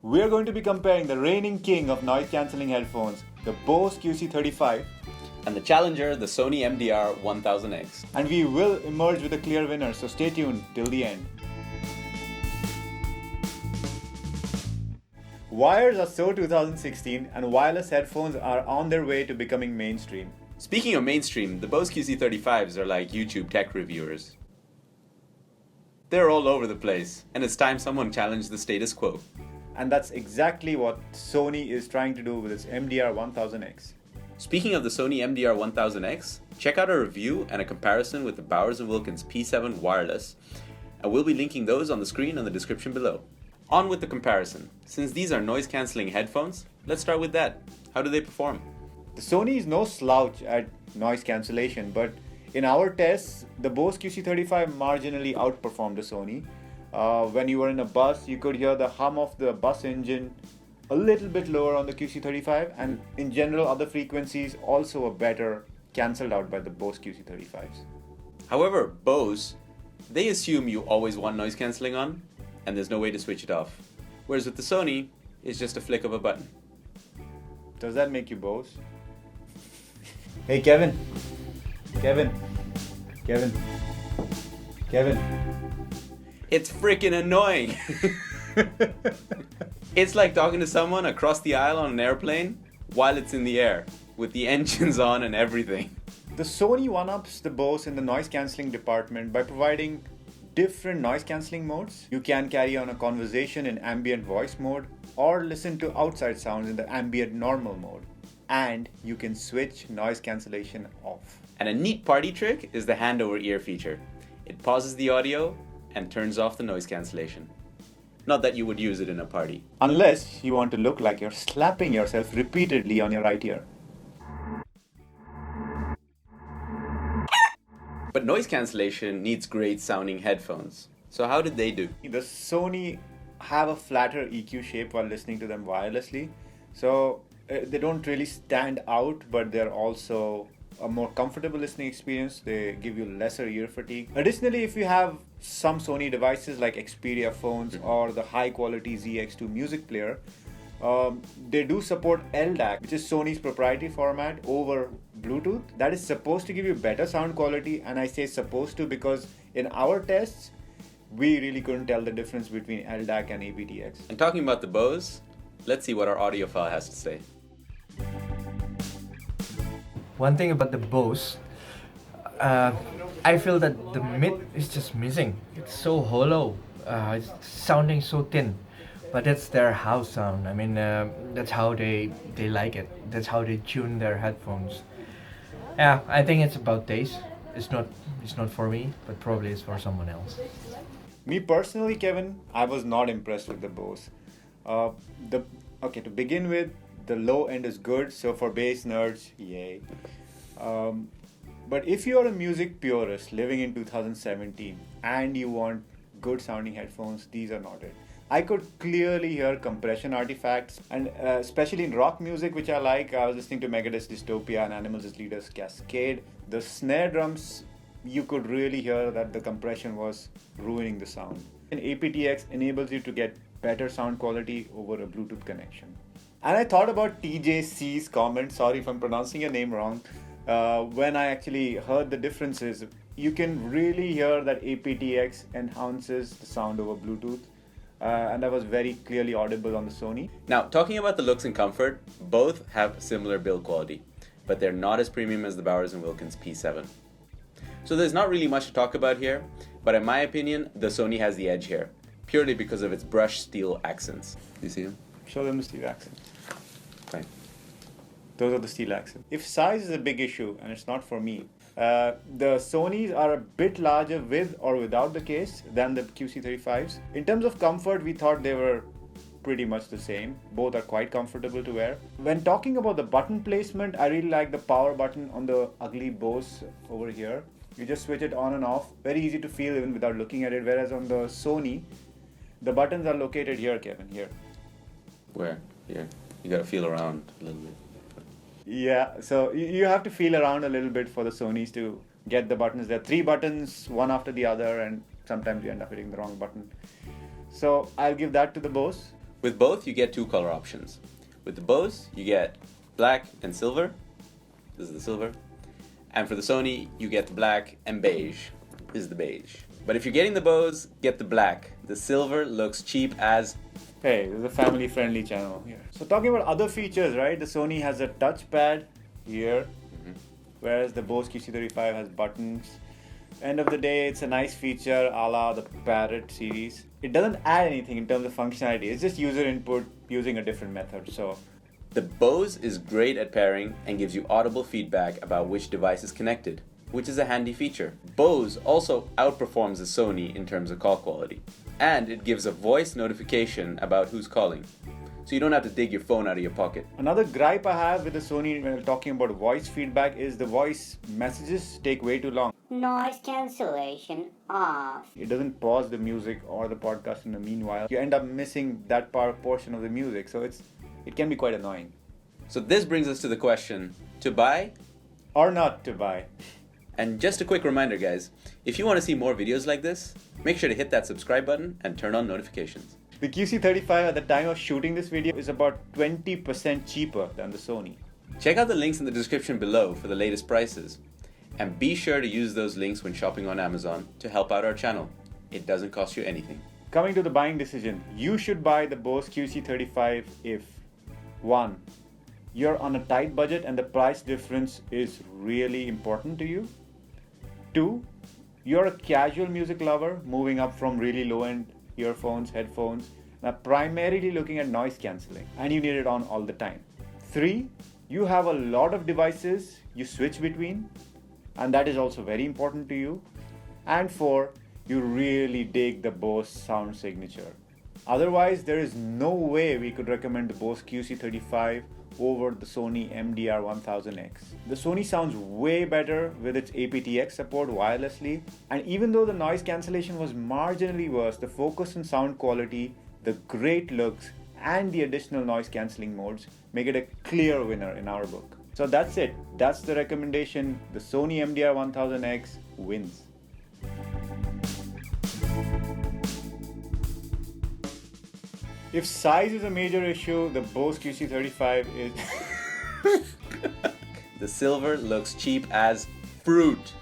We're going to be comparing the reigning king of noise cancelling headphones, the Bose QC35, and the challenger, the Sony MDR 1000X. and we will emerge with a clear winner, so stay tuned till the end. Wires are so 2016 and wireless headphones are on their way to becoming mainstream. Speaking of mainstream, the Bose QC35s are like YouTube tech reviewers. They're all over the place, and it's time someone challenged the status quo. And that's exactly what Sony is trying to do with its MDR 1000X. Speaking of the Sony MDR 1000X, check out a review and a comparison with the Bowers & Wilkins P7 wireless, and we'll be linking those on the screen in the description below. On with the comparison. Since these are noise cancelling headphones, let's start with that. How do they perform? The Sony is no slouch at noise cancellation, but in our tests, the Bose QC35 marginally outperformed the Sony. When you were in a bus, you could hear the hum of the bus engine a little bit lower on the QC35, and in general other frequencies also are better cancelled out by the Bose QC35s. However, Bose, they assume you always want noise cancelling on, and there's no way to switch it off. Whereas with the Sony, it's just a flick of a button. Does that make you Bose? Hey Kevin! Kevin! It's freaking annoying! It's like talking to someone across the aisle on an airplane while it's in the air, with the engines on and everything. The Sony one-ups the Bose in the noise cancelling department by providing different noise cancelling modes. You can carry on a conversation in ambient voice mode or listen to outside sounds in the ambient normal mode. And you can switch noise cancellation off. And a neat party trick is the hand over ear feature. It pauses the audio and turns off the noise cancellation. Not that you would use it in a party. Unless you want to look like you're slapping yourself repeatedly on your right ear. But noise cancellation needs great sounding headphones. So how did they do? The Sony have a flatter EQ shape while listening to them wirelessly. So they don't really stand out, but they're also a more comfortable listening experience. They give you lesser ear fatigue. Additionally, if you have some Sony devices like Xperia phones or the high quality ZX2 music player, they do support LDAC, which is Sony's proprietary format, over Bluetooth. That is supposed to give you better sound quality, and I say supposed to because in our tests, we really couldn't tell the difference between LDAC and aptX. And talking about the Bose, let's see what our audiophile has to say. One thing about the Bose, I feel that the mid is just missing. It's so hollow. It's sounding so thin. But that's their house sound. I mean, that's how they like it. That's how they tune their headphones. Yeah, I think it's about taste. It's not for me, but probably it's for someone else. Me personally, Kevin, I was not impressed with the Bose. To begin with, the low end is good, so for bass nerds, yay. But if you are a music purist living in 2017 and you want good sounding headphones, these are not it. I could clearly hear compression artifacts, and especially in rock music, which I like. I was listening to Megadeth's Dystopia and Animals as Leaders Cascade. The snare drums, you could really hear that the compression was ruining the sound. And aptX enables you to get better sound quality over a Bluetooth connection. And I thought about TJC's comment, sorry if I'm pronouncing your name wrong, when I actually heard the differences. You can really hear that aptX enhances the sound over Bluetooth. And that was very clearly audible on the Sony. Now, talking about the looks and comfort, both have similar build quality, but they're not as premium as the Bowers & Wilkins P7. So there's not really much to talk about here, but in my opinion, the Sony has the edge here, purely because of its brushed steel accents. You see them? Show them the steel accents. Fine. Those are the steel accents. If size is a big issue, and it's not for me, the Sonys are a bit larger with or without the case than the QC35s. In terms of comfort, we thought they were pretty much the same. Both are quite comfortable to wear. When talking about the button placement, I really like the power button on the ugly Bose over here. You just switch it on and off. Very easy to feel even without looking at it. Whereas on the Sony, the buttons are located here, Kevin, here. Where? Here. You gotta feel around a little bit. Yeah, so you have to feel around a little bit for the Sonys to get the buttons. There are 3 buttons, one after the other, and sometimes you end up hitting the wrong button. So I'll give that to the Bose. With both, you get two color options. With the Bose, you get black and silver. This is the silver. And for the Sony, you get the black and beige. This is the beige. But if you're getting the Bose, get the black. The silver looks cheap as... Hey, this is a family-friendly channel here. So talking about other features, right? The Sony has a touchpad here, whereas the Bose QC35 has buttons. End of the day, it's a nice feature a la the Parrot series. It doesn't add anything in terms of functionality. It's just user input using a different method. So The Bose is great at pairing and gives you audible feedback about which device is connected, which is a handy feature. Bose also outperforms the Sony in terms of call quality, and it gives a voice notification about who's calling, so you don't have to dig your phone out of your pocket. another gripe I have with the Sony when talking about voice feedback is the voice messages take way too long. Noise cancellation off. It doesn't pause the music or the podcast in the meanwhile. You end up missing that portion of the music, so it can be quite annoying. So this brings us to the question, to buy? Or not to buy. And just a quick reminder guys, if you want to see more videos like this, make sure to hit that subscribe button and turn on notifications. The QC35 at the time of shooting this video is about 20% cheaper than the Sony. Check out the links in the description below for the latest prices. And be sure to use those links when shopping on Amazon to help out our channel. It doesn't cost you anything. Coming to the buying decision, you should buy the Bose QC35 if 1. You're on a tight budget and the price difference is really important to you. 2. You're a casual music lover moving up from really low-end earphones, headphones, and are primarily looking at noise cancelling and you need it on all the time. 3. You have a lot of devices you switch between and that is also very important to you. And 4. You really dig the Bose sound signature. Otherwise, there is no way we could recommend the Bose QC35 over the Sony MDR 1000X. The Sony sounds way better with its aptX support wirelessly, and even though the noise cancellation was marginally worse, the focus on sound quality, the great looks, and the additional noise cancelling modes make it a clear winner in our book. So that's it. That's the recommendation. The Sony MDR 1000X wins. If size is a major issue, the Bose QC35 is... The silver looks cheap as fruit.